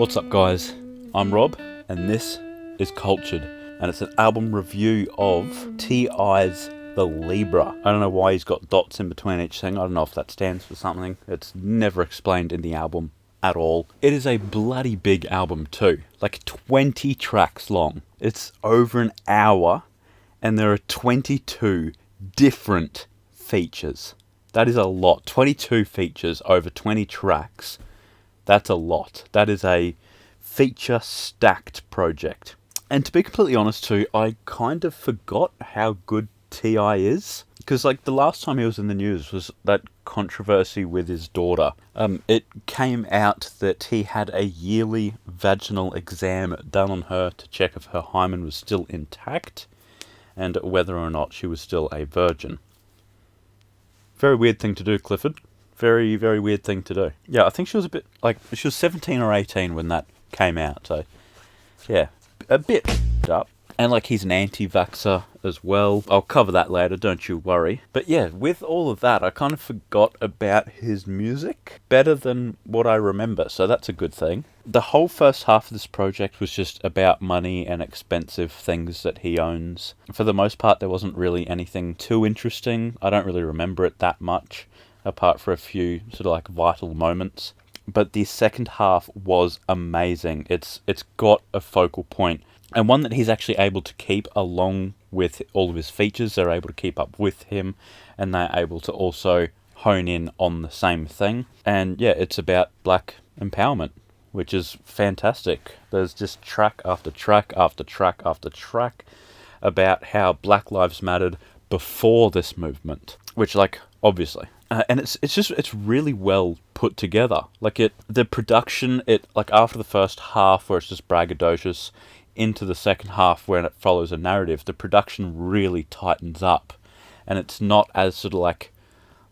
What's up, guys? I'm Rob, and this is Cultured, and it's an album review of T.I.'s L.I.B.R.A. I don't know why he's got dots in between each thing. I don't know if that stands for something. It's never explained in the album at all. It is a bloody big album too, like 20 tracks long. It's over an hour, and there are 22 different features. That is a lot. 22 features over 20 tracks. That's a lot. That is a feature-stacked project. And to be completely honest too, I kind of forgot how good T.I. is. Because like the last time he was in the news was that controversy with his daughter. It came out that he had a yearly vaginal exam done on her to check if her hymen was still intact and whether or not she was still a virgin. Very weird thing to do, Clifford. Very, very weird thing to do. Yeah, I think she was she was 17 or 18 when that came out, so yeah, a bit up. And he's an anti-vaxxer as well. I'll cover that later, don't you worry. But yeah, with all of that, I kind of forgot about his music better than what I remember, so that's a good thing. The whole first half of this project was just about money and expensive things that he owns. For the most part, there wasn't really anything too interesting. I don't really remember it that much, apart for a few sort of vital moments. But the second half was amazing. It's got a focal point, and one that he's actually able to keep along with all of his features. They're able to keep up with him, and they're able to also hone in on the same thing. And yeah, it's about black empowerment, which is fantastic. There's just track after track after track after track about how Black Lives Mattered before this movement, which obviously. And it's really well put together. The production, after the first half where it's just braggadocious, into the second half where it follows a narrative, the production really tightens up, and it's not as sort of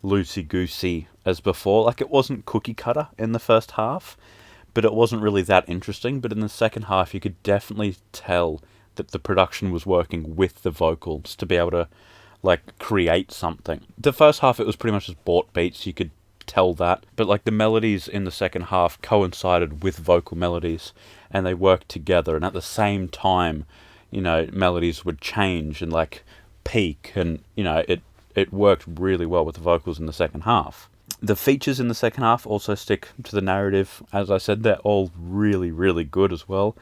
loosey-goosey as before. It wasn't cookie cutter in the first half, but it wasn't really that interesting. But in the second half, you could definitely tell that the production was working with the vocals to be able to create something. The first half, it was pretty much just bought beats, you could tell that. But the melodies in the second half coincided with vocal melodies, and they worked together. And at the same time, melodies would change and peak, and it worked really well with the vocals in the second half. The features in the second half also stick to the narrative. As I said, they're all really, really good as well.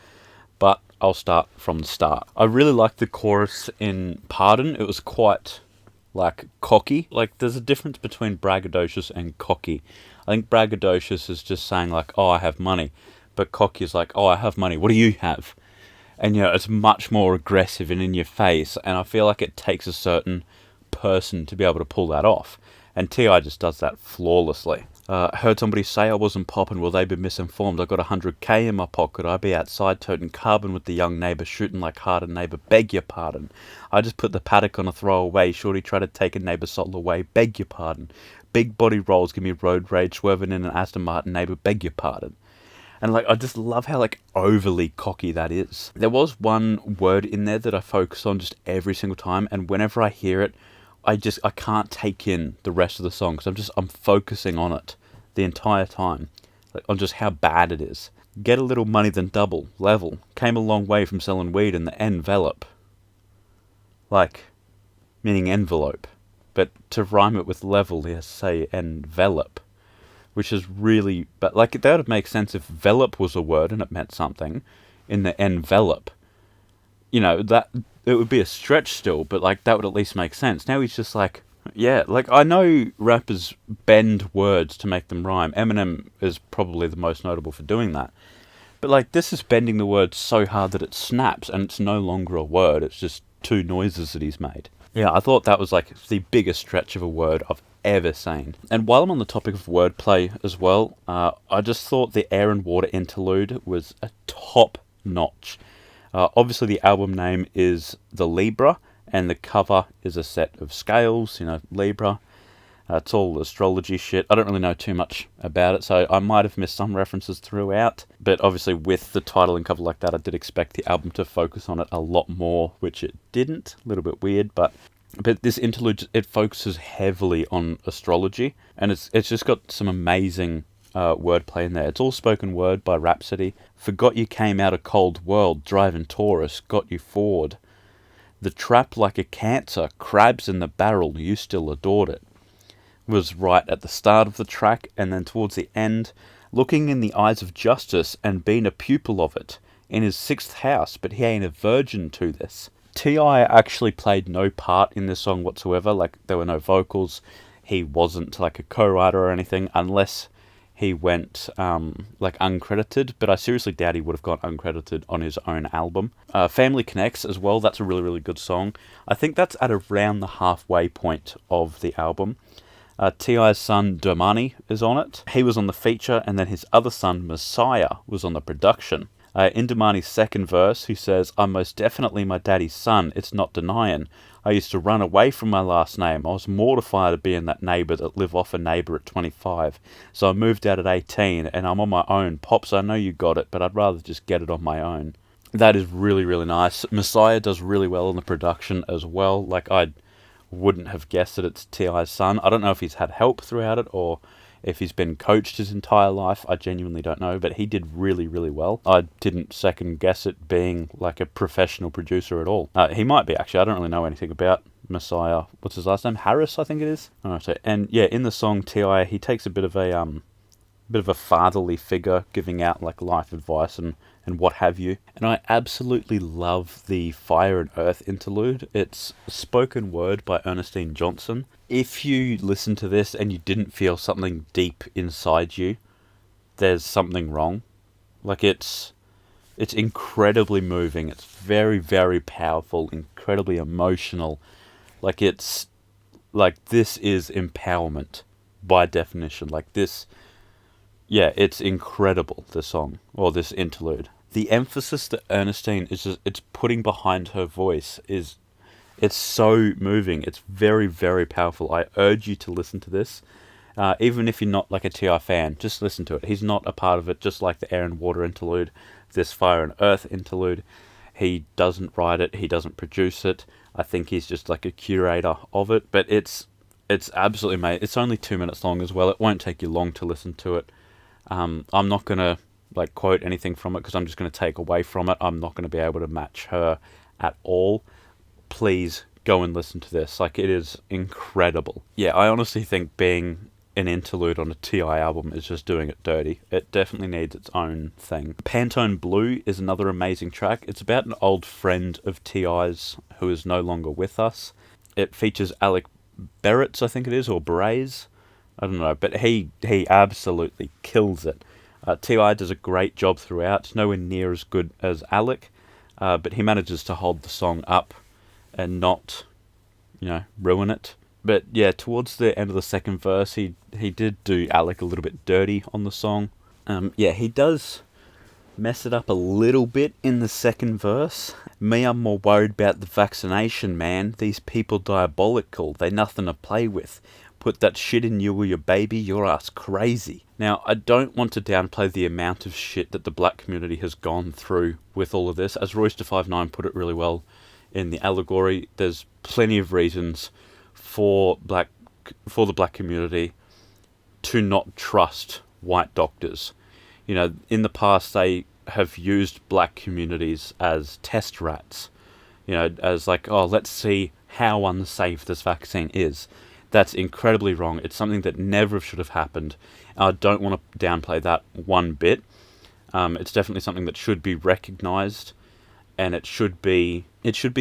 But I'll start from the start. I really liked the chorus in Pardon. It was quite, cocky. There's a difference between braggadocious and cocky. I think braggadocious is just saying, oh, I have money. But cocky is oh, I have money. What do you have? And, it's much more aggressive and in your face. And I feel like it takes a certain person to be able to pull that off. And T.I. just does that flawlessly. Heard somebody say I wasn't popping, will they be misinformed? I got 100k in my pocket, I be outside toting carbon with the young neighbour, shooting like hardened neighbour, beg your pardon. I just put the paddock on a throwaway, shorty try to take a neighbour's soul away, beg your pardon. Big body rolls give me road rage, swerving in an Aston Martin, neighbour, beg your pardon. And I just love how overly cocky that is. There was one word in there that I focus on just every single time, and whenever I hear it, I can't take in the rest of the song, because I'm focusing on it the entire time, on just how bad it is. Get a little money then double, level. Came a long way from selling weed in the envelope. Meaning envelope. But to rhyme it with level, they say envelop. Which is really, but that would make sense if velop was a word and it meant something in the envelope. That it would be a stretch still, but that would at least make sense. Now he's just yeah, I know rappers bend words to make them rhyme. Eminem is probably the most notable for doing that. But this is bending the word so hard that it snaps, and it's no longer a word, it's just two noises that he's made. Yeah, I thought that was the biggest stretch of a word I've ever seen. And while I'm on the topic of wordplay as well, I just thought the Air and Water interlude was a top notch. Obviously the album name is the L.I.B.R.A, and the cover is a set of scales, Libra. It's all astrology shit. I don't really know too much about it, so I might have missed some references throughout. But obviously with the title and cover like that, I did expect the album to focus on it a lot more, which it didn't. A little bit weird, but this interlude, it focuses heavily on astrology, and it's just got some amazing wordplay in there. It's all spoken word by Rhapsody. Forgot you came out a cold world, driving Taurus, got you forward. The trap like a cancer, crabs in the barrel, you still adored it. Was right at the start of the track, and then towards the end, looking in the eyes of justice and being a pupil of it, in his 6th house, but he ain't a virgin to this. T.I. actually played no part in this song whatsoever, like there were no vocals, he wasn't like a co-writer or anything, unless he went like uncredited, but I seriously doubt he would have gone uncredited on his own album. Family Connects as well, that's a really, really good song. I think that's at around the halfway point of the album. T.I.'s son Domani is on it. He was on the feature, and then his other son Messiah was on the production. In Domani's second verse, he says, I'm most definitely my daddy's son, it's not denying. I used to run away from my last name. I was mortified of being that neighbour that lived off a neighbour at 25. So I moved out at 18, and I'm on my own. Pops, I know you got it, but I'd rather just get it on my own. That is really, really nice. Messiah does really well in the production as well. Like, I wouldn't have guessed that it's T.I.'s son. I don't know if he's had help throughout it or if he's been coached his entire life. I genuinely don't know, but he did really, really well. I didn't second guess it being like a professional producer at all. He might be, actually. I don't really know anything about Messiah. What's his last name? Harris, I think it is. I don't know. And yeah, in the song T.I., he takes a bit of a fatherly figure giving out like life advice and what have you. And I absolutely love the Fire and Earth interlude. It's spoken word by Ernestine Johnson. If you listen to this and you didn't feel something deep inside you, there's something wrong. Like, it's incredibly moving. It's very, very powerful, incredibly emotional. Like, this is empowerment by definition. Like, this, yeah, it's incredible, this song, or this interlude. The emphasis that Ernestine it's putting behind her voice it's so moving. It's very, very powerful. I urge you to listen to this. Even if you're not like a T.I. fan, just listen to it. He's not a part of it, just like the Air and Water interlude, this Fire and Earth interlude. He doesn't write it, he doesn't produce it. I think he's just like a curator of it, but it's absolutely amazing. It's only 2 minutes long as well. It won't take you long to listen to it. I'm not going to like quote anything from it because I'm just going to take away from it. I'm not going to be able to match her at all. Please go and listen to this. Like, it is incredible. Yeah, I honestly think being an interlude on a T.I. album is just doing it dirty. It definitely needs its own thing. Pantone Blue is another amazing track. It's about an old friend of T.I.'s who is no longer with us. It features L.I.B.R.A, I think it is, or Berets. I don't know, but he absolutely kills it. T.I. does a great job throughout, nowhere near as good as Alec, but he manages to hold the song up and not, ruin it. But yeah, towards the end of the second verse, he did do Alec a little bit dirty on the song. He does mess it up a little bit in the second verse. Me, I'm more worried about the vaccination, man. These people diabolical, they nothing to play with. Put that shit in you or your baby, your ass crazy. Now, I don't want to downplay the amount of shit that the black community has gone through with all of this. As Royster59 put it really well in the allegory, there's plenty of reasons for the black community to not trust white doctors. In the past they have used black communities as test rats. As like, oh, let's see how unsafe this vaccine is. That's incredibly wrong. It's something that never should have happened. I don't want to downplay that one bit. It's definitely something that should be recognised, and it should be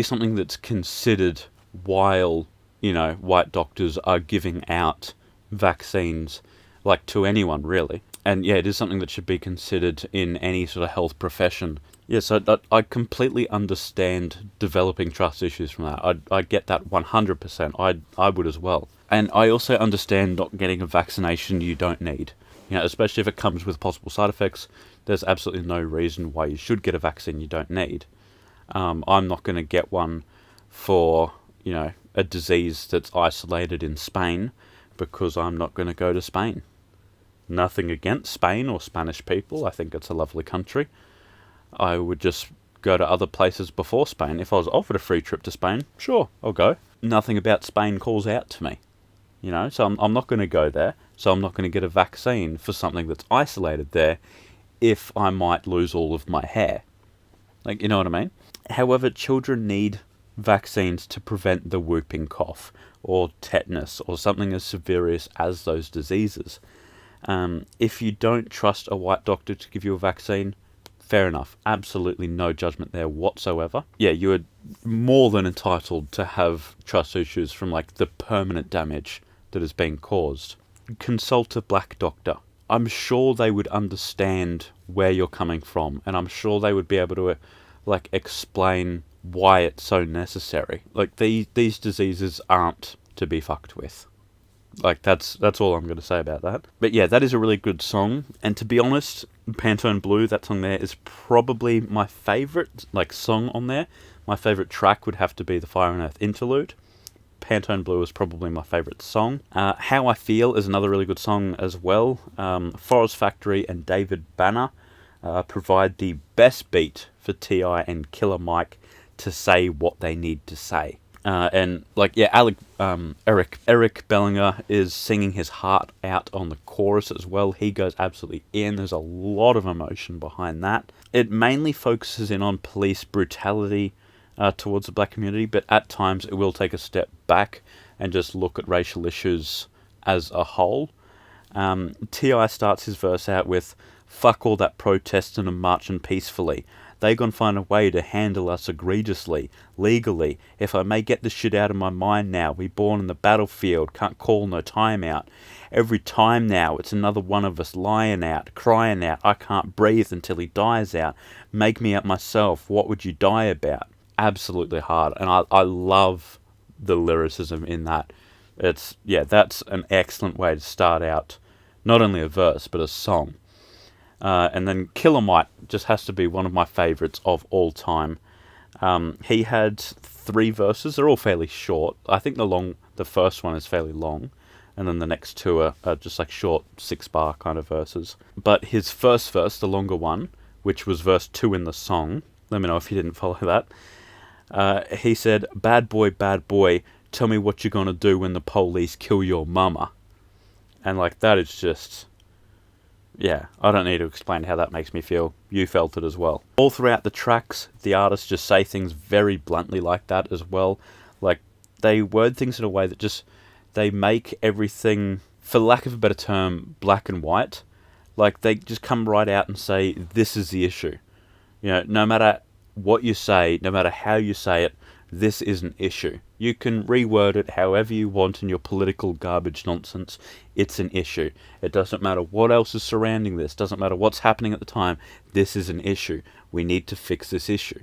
something that's considered while white doctors are giving out vaccines, like, to anyone really. And yeah, it is something that should be considered in any sort of health profession. Yeah, so I completely understand developing trust issues from that. I get that 100%. I would as well. And I also understand not getting a vaccination you don't need. Especially if it comes with possible side effects, there's absolutely no reason why you should get a vaccine you don't need. I'm not going to get one for, a disease that's isolated in Spain because I'm not going to go to Spain. Nothing against Spain or Spanish people. I think it's a lovely country. I would just go to other places before Spain. If I was offered a free trip to Spain, sure, I'll go. Nothing about Spain calls out to me. you know? So I'm not going to go there. So I'm not going to get a vaccine for something that's isolated there if I might lose all of my hair. Like, you know what I mean? However, children need vaccines to prevent the whooping cough or tetanus or something as severe as those diseases. If you don't trust a white doctor to give you a vaccine, fair enough. Absolutely no judgment there whatsoever. Yeah, you are more than entitled to have trust issues from like the permanent damage that is being caused. Consult a black doctor. I'm sure they would understand where you're coming from, and I'm sure they would be able to like explain why it's so necessary. Like these diseases aren't to be fucked with. Like that's all I'm going to say about that. But yeah, that is a really good song. And to be honest, Pantone Blue, that song there is probably my favourite like song on there. My favourite track would have to be the Fire and Earth interlude. Pantone Blue is probably my favourite song. How I Feel is another really good song as well. Forest Factory and David Banner provide the best beat for T.I. and Killer Mike to say what they need to say. And like, yeah, Eric Bellinger is singing his heart out on the chorus as well. He goes absolutely in. There's a lot of emotion behind that. It mainly focuses in on police brutality towards the black community, but at times it will take a step back and just look at racial issues as a whole. T.I. starts his verse out with, "Fuck all that protesting and marching peacefully. They gon' find a way to handle us egregiously, legally. If I may get this shit out of my mind now, we born in the battlefield, can't call no time out. Every time now, it's another one of us lying out, crying out, I can't breathe until he dies out. Make me up myself, what would you die about?" Absolutely hard, and I love the lyricism in that. That's an excellent way to start out, not only a verse, but a song. And then Killer Mike just has to be one of my favourites of all time. He had 3 verses. They're all fairly short. I think the first one is fairly long, and then the next 2 are just like short 6-bar kind of verses. But his first verse, the longer one, which was verse 2 in the song, let me know if you didn't follow that. He said, bad boy, tell me what you're gonna do when the police kill your mama." And like, that is just... yeah, I don't need to explain how that makes me feel. You felt it as well. All throughout the tracks, the artists just say things very bluntly like that as well. Like, they word things in a way that just... they make everything, for lack of a better term, black and white. Like, they just come right out and say, this is the issue. You know, no matter what you say, no matter how you say it, this is an issue. You can reword it however you want in your political garbage nonsense. It's an issue. It doesn't matter what else is surrounding this. Doesn't matter what's happening at the time. This is an issue. We need to fix this issue.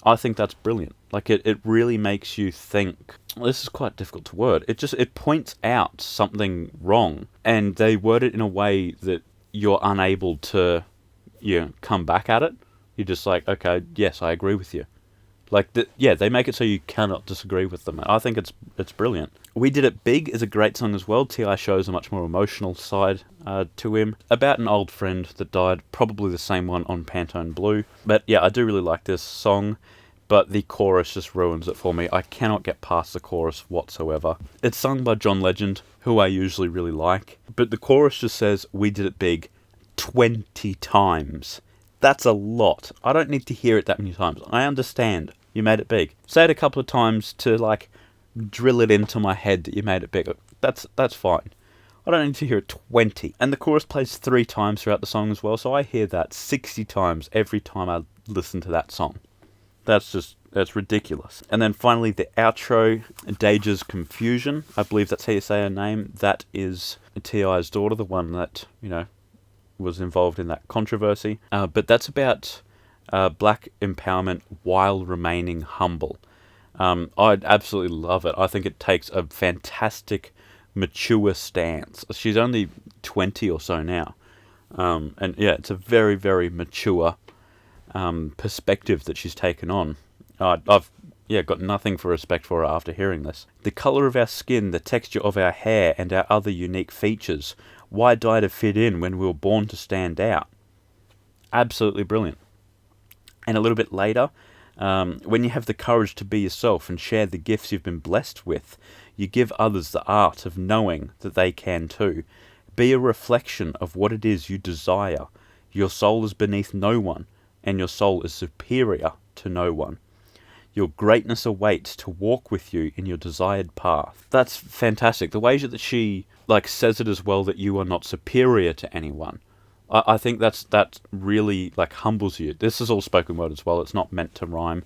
I think that's brilliant. Like, it really makes you think. Well, this is quite difficult to word. It points out something wrong, and they word it in a way that you're unable to, come back at it. You're just like, okay, yes, I agree with you. Like, they make it so you cannot disagree with them. I think it's brilliant. We Did It Big is a great song as well. T.I. shows a much more emotional side to him. About an old friend that died, probably the same one on Pantone Blue. But yeah, I do really like this song, but the chorus just ruins it for me. I cannot get past the chorus whatsoever. It's sung by John Legend, who I usually really like. But the chorus just says, "We did it big 20 times. That's a lot. I don't need to hear it that many times. I understand. You made it big. Say it a couple of times to, like, drill it into my head that you made it big. That's fine. I don't need to hear it 20. And the chorus plays 3 times throughout the song as well, so I hear that 60 times every time I listen to that song. That's ridiculous. And then finally, the outro, Deja's Confusion. I believe that's how you say her name. That is T.I.'s daughter, the one that, was involved in that controversy. But that's about black empowerment while remaining humble. I'd absolutely love it. I think it takes a fantastic, mature stance. She's only 20 or so now. And yeah, it's a very, very mature perspective that she's taken on. I've got nothing for respect for her after hearing this. The colour of our skin, the texture of our hair, and our other unique features. Why die to fit in when we were born to stand out? Absolutely brilliant. And a little bit later, When you have the courage to be yourself and share the gifts you've been blessed with, you give others the art of knowing that they can too. Be a reflection of what it is you desire. Your soul is beneath no one, and your soul is superior to no one. Your greatness awaits to walk with you in your desired path. That's fantastic. The way that she says it as well, that you are not superior to anyone. I think that really humbles you. This is all spoken word as well. It's not meant to rhyme.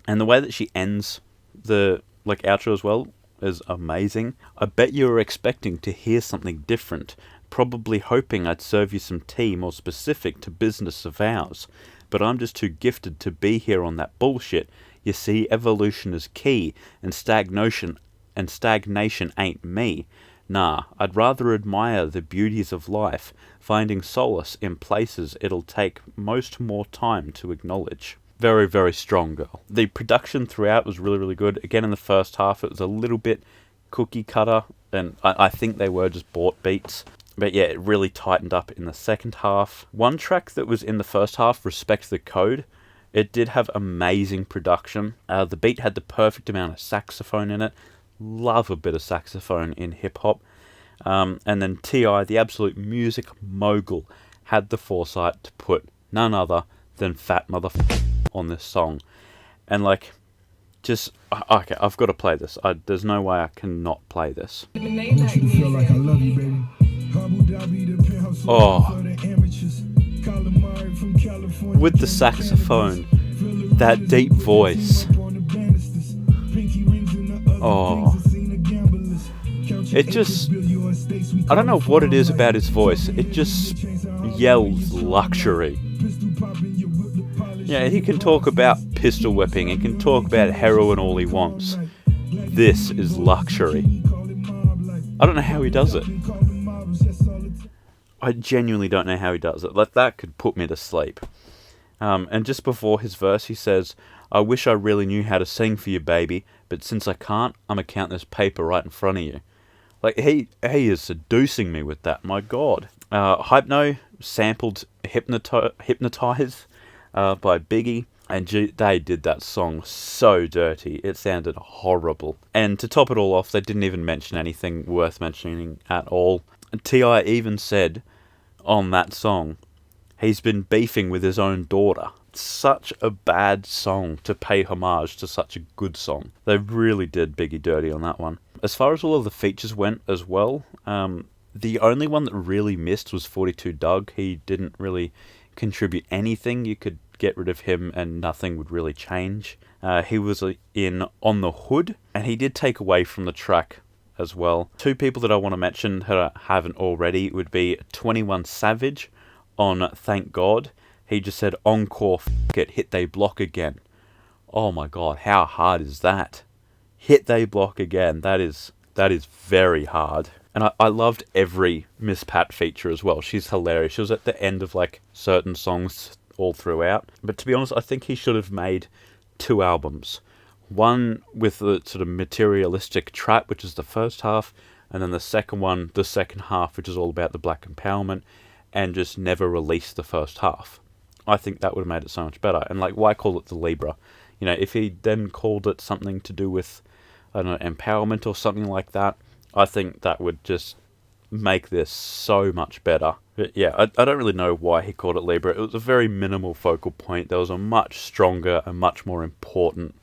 And the way that she ends the outro as well is amazing. I bet you were expecting to hear something different, probably hoping I'd serve you some tea more specific to business of ours. But I'm just too gifted to be here on that bullshit. You see, evolution is key, and stagnation ain't me. Nah, I'd rather admire the beauties of life, finding solace in places it'll take most more time to acknowledge. Very, very strong girl. The production throughout was really, really good. Again, in the first half, it was a little bit cookie cutter, and I think they were just bought beats. But yeah, it really tightened up in the second half. One track that was in the first half, Respect the Code, it did have amazing production. The beat had the perfect amount of saxophone in it. Love a bit of saxophone in hip-hop. And then T.I., the absolute music mogul, had the foresight to put none other than Fat Motherfucker on this song. And okay, I've got to play this. There's no way I cannot play this. Oh, with the saxophone, that deep voice. Oh, it just, I don't know what it is about his voice. It just yells luxury. Yeah, he can talk about pistol whipping. He can talk about heroin all he wants. This is luxury. I don't know how he does it. I genuinely don't know how he does it. That could put me to sleep. And just before his verse, he says, I wish I really knew how to sing for you, baby, but since I can't, I'm going to count this paper right in front of you. He is seducing me with that, my God. Hypno sampled Hypnotize by Biggie, and they did that song so dirty. It sounded horrible. And to top it all off, they didn't even mention anything worth mentioning at all. T.I. even said on that song, he's been beefing with his own daughter. Such a bad song to pay homage to such a good song. They really did Biggie dirty on that one. As far as all of the features went as well, the only one that really missed was 42 Doug. He didn't really contribute anything. You could get rid of him and nothing would really change. He was in On the Hood, and he did take away from the track as well. Two people that I want to mention that I haven't already would be 21 Savage on Thank God. He just said, encore, f*** it, hit they block again. Oh my God, how hard is that? Hit they block again. That is very hard. And I loved every Miss Pat feature as well. She's hilarious. She was at the end of certain songs all throughout. But to be honest, I think he should have made 2 albums. One with the sort of materialistic trap, which is the first half, and then the second one, the second half, which is all about the black empowerment, and just never release the first half. I think that would have made it so much better. And why call it the Libra? You know, if he then called it something to do with, I don't know, empowerment or something like that, I think that would just make this so much better. But yeah, I don't really know why he called it Libra. It was a very minimal focal point. There was a much stronger and much more important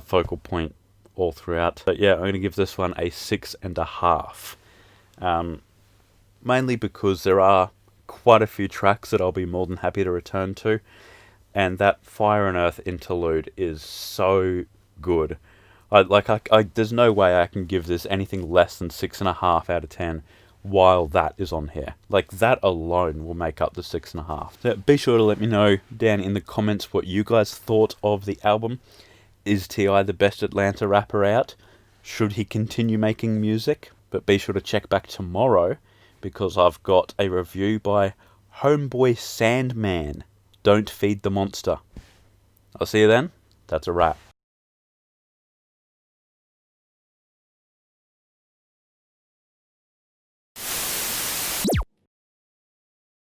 focal point all throughout. But yeah, I'm going to give this one a 6.5. Mainly because there are quite a few tracks that I'll be more than happy to return to, and that Fire and Earth interlude is so good. There's no way I can give this anything less than 6.5 out of 10 while that is on here. That alone will make up the 6.5. So be sure to let me know down in the comments what you guys thought of the album. Is T.I. the best Atlanta rapper out? Should he continue making music? But be sure to check back tomorrow, because I've got a review by Homeboy Sandman. Don't feed the monster. I'll see you then. That's a wrap.